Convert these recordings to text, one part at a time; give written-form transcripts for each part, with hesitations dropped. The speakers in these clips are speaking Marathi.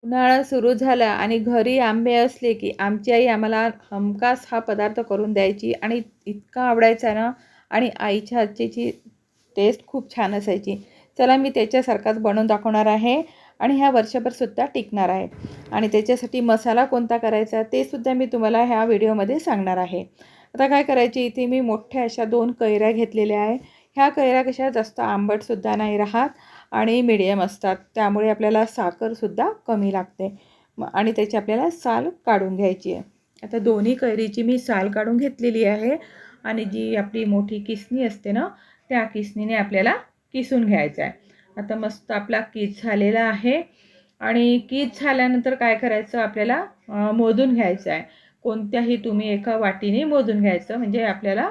उन्हाळा सुरू झाला आणि घरी आंबे असले की आमची आई आम्हाला हमखास हा पदार्थ करून द्यायची आणि इतका आवडायचा ना. आणि आईच्या हातची टेस्ट खूप छान असायची. चला मी त्याच्यासारखाच बनवून दाखवणार आहे आणि ह्या वर्षभरसुद्धा टिकणार आहे. आणि त्याच्यासाठी मसाला कोणता करायचा ते सुद्धा मी तुम्हाला ह्या व्हिडिओमध्ये सांगणार आहे. आता काय करायची, इथे मी मोठ्या अशा 2 कैऱ्या घेतलेल्या आहे. ह्या कैऱ्या कशा जास्त आंबटसुद्धा नाही राहत आणि मिडियम असतात, त्यामुळे आपल्याला साखरसुद्धा कमी लागते. आणि त्याची आपल्याला साल काढून घ्यायची आहे. आता दोन्ही कैरीची मी साल काढून घेतलेली आहे आणि जी आपली मोठी किसणी असते ना, त्या किसणीने आपल्याला किसून घ्यायचं आहे. आता मस्त आपला किस झालेला आहे आणि किस झाल्यानंतर काय करायचं, आपल्याला मोजून घ्यायचं आहे. कोणत्याही तुम्ही एका वाटीने मोजून घ्यायचं, म्हणजे आपल्याला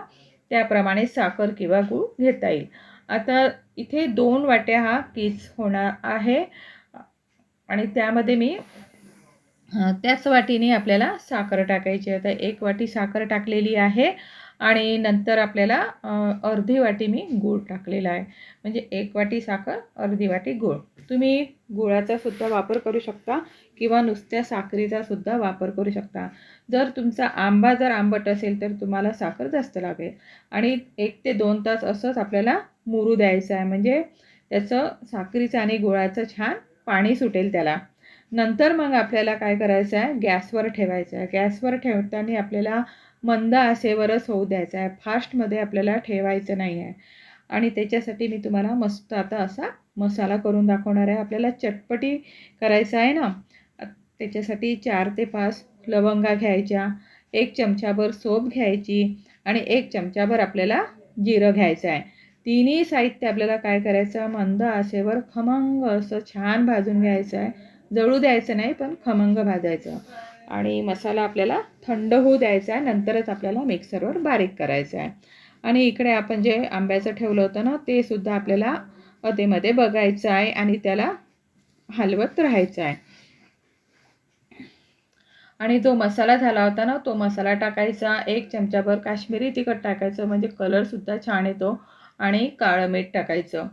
त्याप्रमाणे साखर किंवा गूळ घेता येईल. आता इथे 2 वाट्या हा किस होणार आहे आणि त्यामध्ये मी त्याच वाटीने आपल्याला साखर टाकायची आहे. आता 1 वाटी साखर टाकलेली आहे आणि नंतर आपल्याला अर्धी वाटी मी गूळ टाकलेला आहे. म्हणजे 1 वाटी साखर, अर्धी वाटी गूळ. तुम्ही गुळाचा सुद्धा वापर करू शकता किंवा नुसत्या साखरेचा सुद्धा वापर करू शकता. जर तुमचा आंबा आंबट असेल तर तुम्हाला साखर जास्त लागेल. आणि 1 ते 2 तास असंच आपल्याला मुरू द्यायचं आहे, म्हणजे त्याचं साखरेचं आणि गुळाचं छान पाणी सुटेल त्याला. नंतर मग आपल्याला काय करायचं आहे, गॅसवर ठेवायचं आहे. गॅसवर ठेवताना आपल्याला मंद आचेवरच होऊ द्यायचं आहे, फास्टमध्ये आपल्याला ठेवायचं नाही आहे. आणि त्याच्यासाठी मी तुम्हाला मस्त आता असा मसाला करून दाखवणार आहे. आपल्याला चटपटी करायचं आहे ना, त्याच्यासाठी 4 ते 5 लवंगा घ्यायच्या, 1 चमचाभर सोप घ्यायची आणि 1 चमचाभर आपल्याला जिरं घ्यायचं आहे. तिन्ही साहित्य आपल्याला काय करायचं, मंद आचेवर खमंग असं छान भाजून घ्यायचं आहे. जळू द्यायचं नाही, पण खमंग भाजायचं. आणि मसाला आपल्याला थंड होऊ द्यायचा आहे, नंतरच आपल्याला मिक्सरवर बारीक करायचं आहे. आणि इकडे आपण जे आंब्याचं ठेवलं होतं ना, ते सुद्धा आपल्याला अधेमध्ये बघायचं आहे आणि त्याला हलवत राहायचं आहे. आणि तो मसाला झाला होता ना, तो मसाला टाकायचा. 1 चमचाभर काश्मीरी तिखट टाकायचं, म्हणजे कलरसुद्धा छान येतो. आणि काळं मीठ टाकायचं.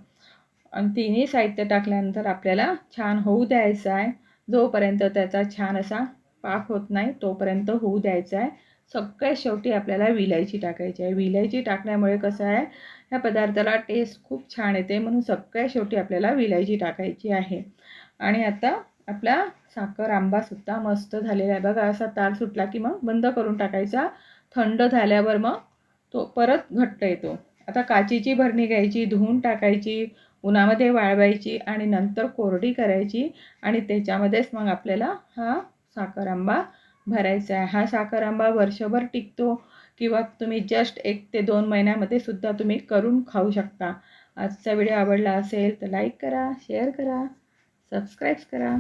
आणि तिन्ही साहित्य टाकल्यानंतर आपल्याला छान होऊ द्यायचं आहे. जोपर्यंत त्याचा छान असा पाक होत नाही तोपर्यंत होऊ द्यायचा आहे. सगळ्यात शेवटी आपल्याला विलायची टाकायची आहे. विलायची टाकल्यामुळे कसं आहे, ह्या पदार्थाला टेस्ट खूप छान येते, म्हणून सगळ्यात शेवटी आपल्याला विलायची टाकायची आहे. आणि आता आपला साखर आंबासुद्धा मस्त झालेला आहे बघा. असा तार सुटला की मग बंद करून टाकायचा. थंड झाल्यावर मग तो परत घट्ट येतो. आता काचेची भरणी घ्यायची, धुवून टाकायची, उन्हामध्ये वाळवायची आणि नंतर कोरडी करायची आणि त्याच्यामध्येच मग आपल्याला हा साखर आंबा भरायचा आहे. हा साखर आंबा वर्षभर टिकतो किंवा तुम्ही जस्ट 1 ते 2 महिन्यामध्ये सुद्धा तुम्ही करून खाऊ शकता. आजचा व्हिडिओ आवडला असेल तर लाईक करा, शेअर करा, सबस्क्राईब करा.